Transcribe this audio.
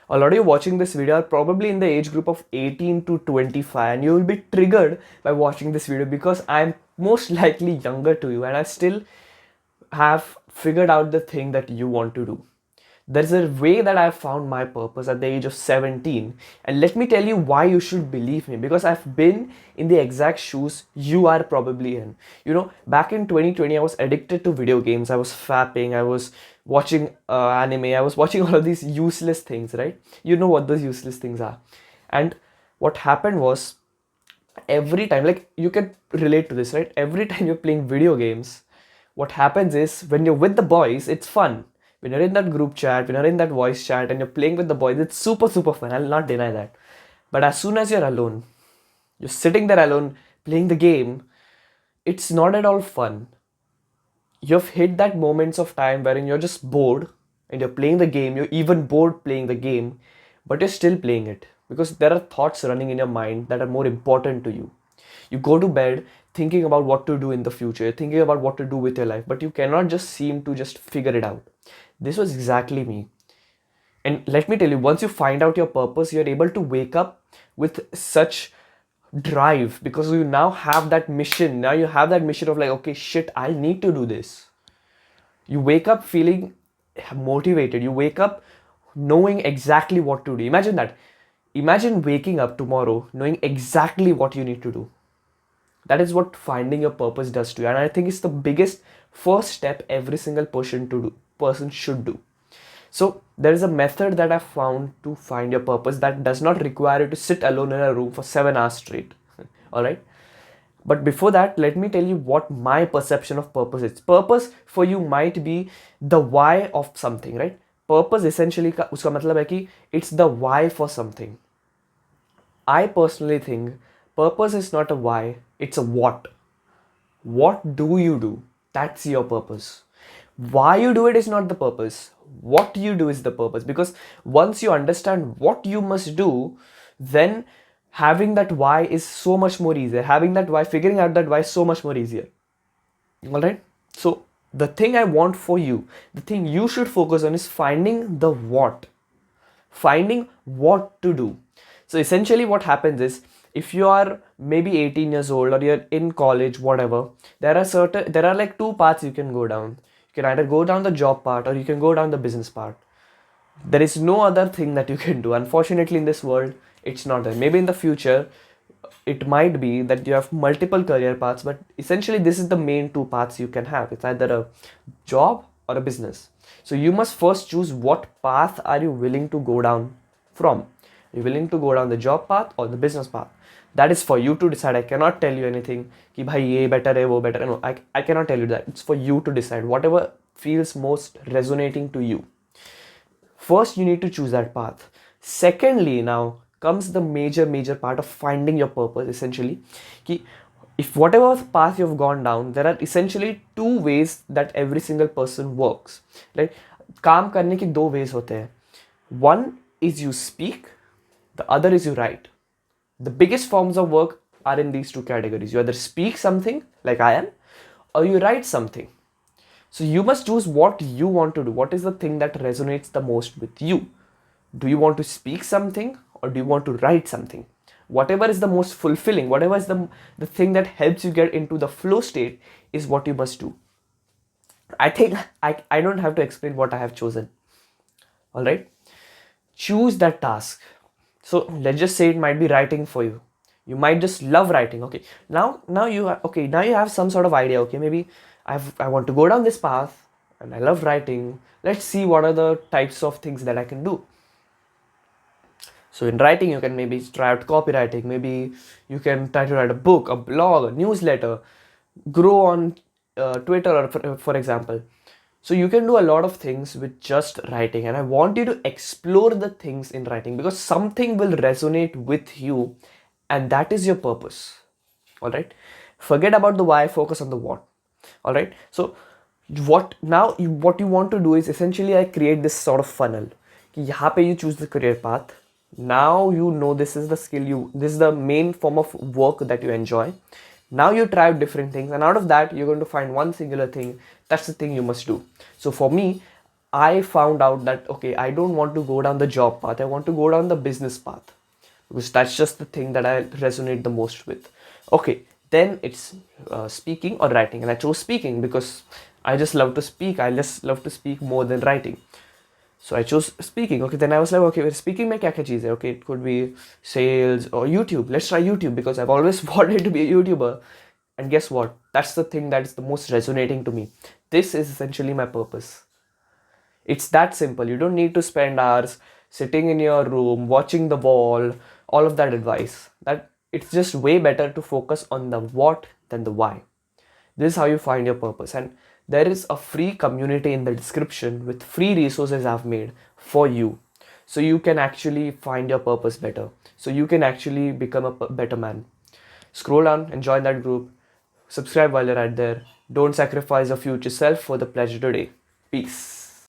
A lot of you watching this video are probably in the age group of 18 to 25, and you will be triggered by watching this video because I'm most likely younger to you and I still have figured out the thing that you want to do. There's a way that I found my purpose at the age of 17, and let me tell you why you should believe me, because I've been in the exact shoes you are probably in. Back in 2020, I was addicted to video games. I was fapping, I was watching anime, I was watching all of these useless things, right? You know what those useless things are. And what happened was, every time, like, you can relate to this, right? Every time you're playing video games, what happens is, when you're with the boys, it's fun. When you're in that group chat, when you're in that voice chat and you're playing with the boys, it's super super fun. I'll not deny that. But as soon as you're alone, you're sitting there alone playing the game, it's not at all fun. You've hit that moments of time wherein you're just bored and you're playing the game, you're even bored playing the game, but you're still playing it because there are thoughts running in your mind that are more important to you. You go to bed thinking about what to do in the future, thinking about what to do with your life, but you cannot just seem to just figure it out. This was exactly me. And let me tell you, once you find out your purpose, you're able to wake up with such drive because you now have that mission. Now you have that mission of like, okay, shit, I need to do this. You wake up feeling motivated. You wake up knowing exactly what to do. Imagine that. Imagine waking up tomorrow knowing exactly what you need to do. That is what finding your purpose does to you. And I think it's the biggest first step every single person should do. So there is a method that I found to find your purpose that does not require you to sit alone in a room for 7 hours straight. All right. But before that, let me tell you what my perception of purpose is. Purpose for you might be the why of something, right? Purpose essentially uska matlab hai ki it's the why for something. I personally think purpose is not a why, it's a what. What do you do? That's your purpose. Why you do it is not the purpose. What you do is the purpose. Because once you understand what you must do, then having that why is so much more easier. Having that why, figuring out that why is so much more easier. Alright? So the thing I want for you, the thing you should focus on is finding the what. Finding what to do. So essentially what happens is, if you are maybe 18 years old or you're in college, whatever, there are like two paths you can go down. You can either go down the job part or you can go down the business part. There is no other thing that you can do. Unfortunately, in this world, it's not there. Maybe in the future, it might be that you have multiple career paths, but essentially this is the main two paths you can have. It's either a job or a business. So you must first choose what path are you willing to go down from. Are you willing to go down the job path or the business path? That is for you to decide. I cannot tell you anything कि भाई ये better है वो better. No, I cannot tell you that. It's for you to decide whatever feels most resonating to you. First, you need to choose that path. Secondly, now comes the major part of finding your purpose. Essentially, कि if whatever path you've gone down, there are essentially two ways that every single person works. Right? काम करने के दो ways होते हैं. One is you speak, the other is you write. The biggest forms of work are in these two categories. You either speak something, like I am, or you write something. So you must choose what you want to do. What is the thing that resonates the most with you? Do you want to speak something or do you want to write something? Whatever is the most fulfilling, whatever is the thing that helps you get into the flow state is what you must do. I think I don't have to explain what I have chosen. All right? Choose that task. So let's just say it might be writing for you. You might just love writing. Okay, now you have some sort of idea. Okay, maybe I want to go down this path and I love writing. Let's see what are the types of things that I can do. So in writing, you can maybe try out copywriting. Maybe you can try to write a book, a blog, a newsletter, grow on Twitter, or for example. So you can do a lot of things with just writing, and I want you to explore the things in writing because something will resonate with you, and that is your purpose. All right. Forget about the why, focus on the what. All right. So what you want to do is essentially I create this sort of funnel. यहाँ पे you choose the career path. Now you know this is the skill this is the main form of work that you enjoy. Now you try out different things, and out of that you're going to find one singular thing. That's the thing you must do. So for me, I found out that, okay, I don't want to go down the job path, I want to go down the business path, because that's just the thing that I resonate the most with. Okay, then it's speaking or writing, and I chose speaking because I just love to speak. I just love to speak more than writing. So I chose speaking. Okay, then I was like, okay, well, speaking में क्या क्या चीज़ है? Okay, it could be sales or YouTube. Let's try YouTube because I've always wanted to be a YouTuber. And guess what? That's the thing that is the most resonating to me. This is essentially my purpose. It's that simple. You don't need to spend hours sitting in your room watching the wall, all of that advice. That it's just way better to focus on the what than the why. This is how you find your purpose. And there is a free community in the description with free resources I've made for you. So you can actually find your purpose better. So you can actually become a better man. Scroll down and join that group. Subscribe while you're right there. Don't sacrifice your future self for the pleasure today. Peace.